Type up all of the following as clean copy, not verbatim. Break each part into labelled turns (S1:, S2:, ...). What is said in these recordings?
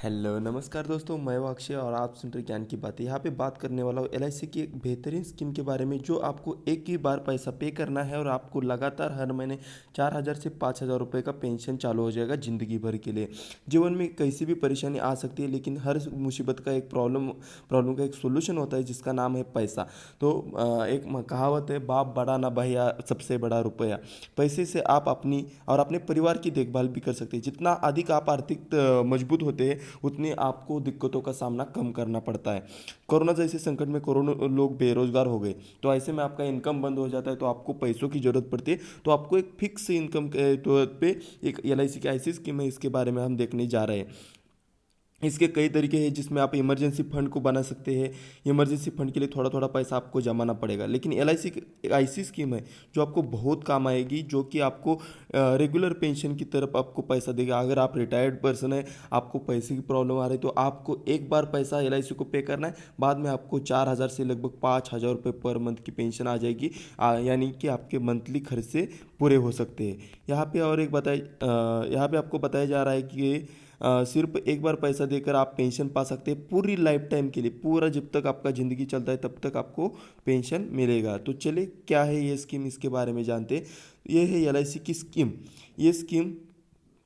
S1: Hello नमस्कार दोस्तों, मैं हूं अक्षय और आप सुन रहे ज्ञान की बातें। यहाँ पे बात करने वाला हूँ एलआईसी की एक बेहतरीन स्कीम के बारे में, जो आपको एक ही बार पैसा पे करना है और आपको लगातार हर महीने 4,000 से 5,000 रुपये का पेंशन चालू हो जाएगा ज़िंदगी भर के लिए। जीवन में कैसी भी परेशानी आ सकती है, लेकिन हर मुसीबत का एक प्रॉब्लम का एक सोल्यूशन होता है जिसका नाम है पैसा। तो एक कहावत है, बाप बड़ा ना भैया सबसे बड़ा रुपया। पैसे से आप अपनी और अपने परिवार की देखभाल भी कर सकते हैं। जितना अधिक आप आर्थिक मजबूत होते हैं, उतने आपको दिक्कतों का सामना कम करना पड़ता है। कोरोना जैसे संकट में करोड़ों लोग बेरोजगार हो गए, तो ऐसे में आपका इनकम बंद हो जाता है, तो आपको पैसों की जरूरत पड़ती है। तो आपको एक फिक्स इनकम के तौर पे एक एलआईसी की ऐसी स्कीम है, इसके बारे में हम देखने जा रहे हैं। इसके कई तरीके हैं जिसमें आप इमरजेंसी फंड को बना सकते हैं। इमरजेंसी फंड के लिए थोड़ा थोड़ा पैसा आपको जमाना पड़ेगा, लेकिन एलआईसी एक ऐसी स्कीम है जो आपको बहुत काम आएगी, जो कि आपको रेगुलर पेंशन की तरफ आपको पैसा देगा। अगर आप रिटायर्ड पर्सन है, आपको पैसे की प्रॉब्लम आ रही है, तो आपको एक बार पैसा एलआईसी को पे करना है, बाद में आपको 4,000 से लगभग 5,000 रुपये पर मंथ की पेंशन आ जाएगी। यानी कि आपके मंथली खर्चे पूरे हो सकते हैं। यहाँ पे आपको बताया जा रहा है कि सिर्फ एक बार पैसा देकर आप पेंशन पा सकते हैं पूरी लाइफ टाइम के लिए। पूरा जब तक आपका ज़िंदगी चलता है तब तक आपको पेंशन मिलेगा। तो चलिए, क्या है ये स्कीम, इसके बारे में जानते हैं। ये है एलआईसी की स्कीम। ये स्कीम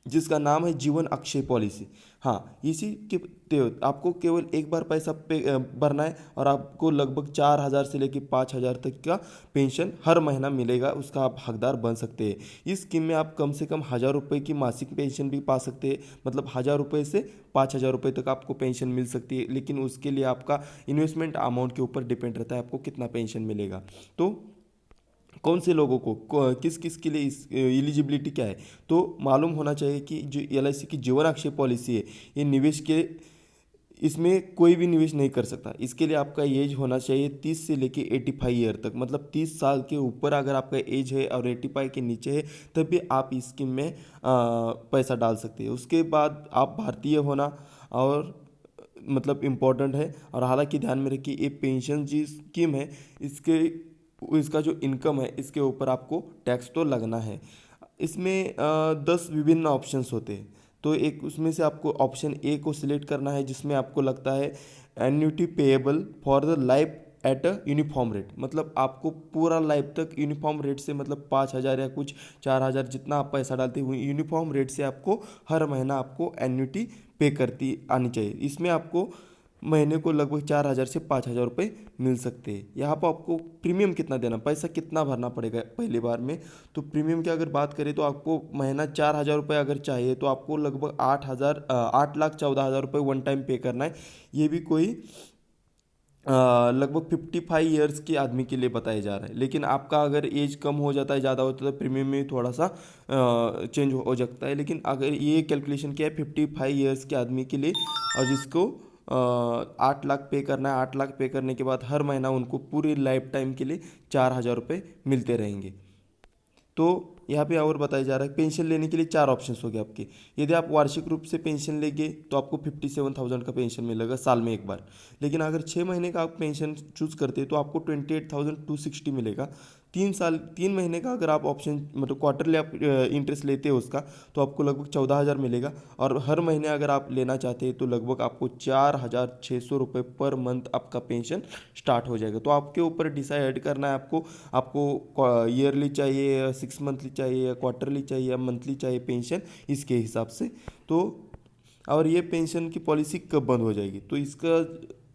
S1: जिसका नाम है जीवन अक्षय पॉलिसी। हाँ, इसी के तहत आपको केवल एक बार पैसा भरना है और आपको लगभग 4,000 से लेकर 5,000 तक का पेंशन हर महीना मिलेगा, उसका आप हकदार बन सकते हैं। इस स्कीम में आप कम से कम 1,000 रुपये की मासिक पेंशन भी पा सकते हैं। मतलब 1,000 रुपये से 5,000 रुपये तक आपको पेंशन मिल सकती है, लेकिन उसके लिए आपका इन्वेस्टमेंट अमाउंट के ऊपर डिपेंड रहता है आपको कितना पेंशन मिलेगा। तो कौन से लोगों को किस किस के लिए इस एलिजिबिलिटी क्या है, तो मालूम होना चाहिए कि जो एलआईसी की जीवन अक्षय पॉलिसी है, ये निवेश के इसमें कोई भी निवेश नहीं कर सकता। इसके लिए आपका एज होना चाहिए 30 से लेके 85 ईयर तक। मतलब 30 साल के ऊपर अगर आपका एज है और 85 के नीचे है, तब भी आप इस स्कीम में पैसा डाल सकते हैं। उसके बाद आप भारतीय होना और मतलब इम्पोर्टेंट है। और हालांकि ध्यान में रखिए, ये पेंशन जी स्कीम है, इसके इसका जो इनकम है, इसके ऊपर आपको टैक्स तो लगना है। इसमें 10 विभिन्न ऑप्शंस होते हैं। तो एक उसमें से आपको ऑप्शन ए को सिलेक्ट करना है, जिसमें आपको लगता है annuity payable for the life at a uniform rate. मतलब आपको पूरा लाइफ तक यूनिफॉर्म रेट से, मतलब 5,000 या कुछ 4,000 जितना आप पैसा डालते हुए यूनिफॉर्म रेट से आपको हर महीना आपको एन्युटी पे करती आनी चाहिए। इसमें आपको महीने को लगभग 4,000 से 5,000 रुपये मिल सकते हैं। यहाँ पर आपको प्रीमियम कितना देना, पैसा कितना भरना पड़ेगा पहली बार में। तो प्रीमियम की अगर बात करें, तो आपको महीना 4,000 रुपये अगर चाहिए, तो आपको लगभग 8,14,000 रुपये वन टाइम पे करना है। ये भी कोई लगभग 55 ईयर्स के आदमी के लिए बताया जा रहा है। लेकिन आपका अगर एज कम हो जाता है, ज़्यादा होता है, तो प्रीमियम में थोड़ा सा चेंज हो सकता है। लेकिन अगर ये कैलकुलेशन क्या है, 55 ईयर्स के आदमी के लिए, और जिसको 8 लाख पे करना है, 8 लाख पे करने के बाद हर महीना उनको पूरी लाइफ टाइम के लिए 4,000 रुपये मिलते रहेंगे। तो यहाँ पे और बताया जा रहा है, पेंशन लेने के लिए 4 ऑप्शंस हो गए आपके। यदि आप वार्षिक रूप से पेंशन लेंगे, तो आपको 57,000 का पेंशन मिलेगा साल में एक बार। लेकिन अगर 6 महीने का आप पेंशन चूज करते हैं, तो आपको 28,260 मिलेगा। 3 महीने का अगर आप ऑप्शन, मतलब क्वार्टरली आप इंटरेस्ट लेते हो उसका, तो आपको लगभग 14,000 मिलेगा। और हर महीने अगर आप लेना चाहते हैं, तो लगभग आपको 4,600 रुपये पर मंथ आपका पेंशन स्टार्ट हो जाएगा। तो आपके ऊपर डिसाइड करना है आपको आपको ईयरली चाहिए या 6 मंथली चाहिए या क्वार्टरली चाहिए या मंथली चाहिए पेंशन, इसके हिसाब से। तो और ये पेंशन की पॉलिसी कब बंद हो जाएगी, तो इसका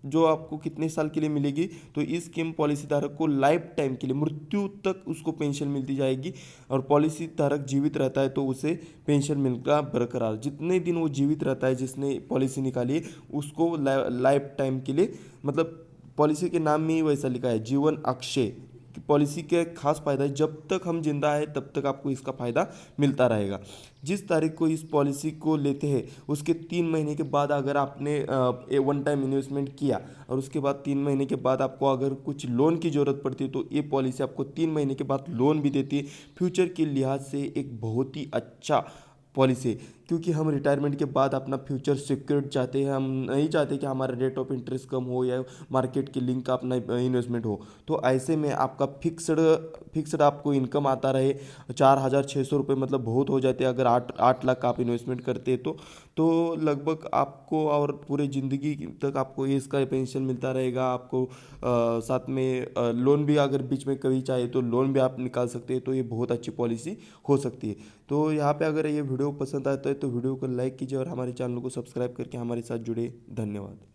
S1: जो आपको कितने साल के लिए मिलेगी, तो इस स्कीम पॉलिसी धारक को लाइफ टाइम के लिए, मृत्यु तक उसको पेंशन मिलती जाएगी। और पॉलिसी धारक जीवित रहता है तो उसे पेंशन मिलता बरकरार। जितने दिन वो जीवित रहता है, जिसने पॉलिसी निकाली है, उसको लाइफ टाइम के लिए, मतलब पॉलिसी के नाम में ही वैसा लिखा है, जीवन अक्षय। कि पॉलिसी के खास फायदा है, जब तक हम जिंदा है तब तक आपको इसका फ़ायदा मिलता रहेगा। जिस तारीख को इस पॉलिसी को लेते हैं, उसके 3 महीने के बाद अगर आपने वन टाइम इन्वेस्टमेंट किया, और उसके बाद 3 महीने के बाद आपको अगर कुछ लोन की ज़रूरत पड़ती है, तो ये पॉलिसी आपको 3 महीने के बाद लोन भी देती है। फ्यूचर के लिहाज से एक बहुत ही अच्छा पॉलिसी है, क्योंकि हम रिटायरमेंट के बाद अपना फ्यूचर सिक्योर्ड चाहते हैं, हम नहीं चाहते कि हमारा रेट ऑफ इंटरेस्ट कम हो या मार्केट की लिंक का अपना इन्वेस्टमेंट हो। तो ऐसे में आपका फिक्स्ड आपको इनकम आता रहे। 4,600 रुपये मतलब बहुत हो जाते हैं अगर 8 लाख का आप इन्वेस्टमेंट करते हैं तो लगभग आपको और पूरे ज़िंदगी तक आपको ये इसका पेंशन मिलता रहेगा आपको। साथ में लोन भी अगर बीच में कभी चाहे तो लोन भी आप निकाल सकते हैं। तो ये बहुत अच्छी पॉलिसी हो सकती है। तो यहाँ पे अगर ये वीडियो पसंद आता है तो वीडियो को लाइक कीजिए और हमारे चैनल को सब्सक्राइब करके हमारे साथ जुड़े। धन्यवाद।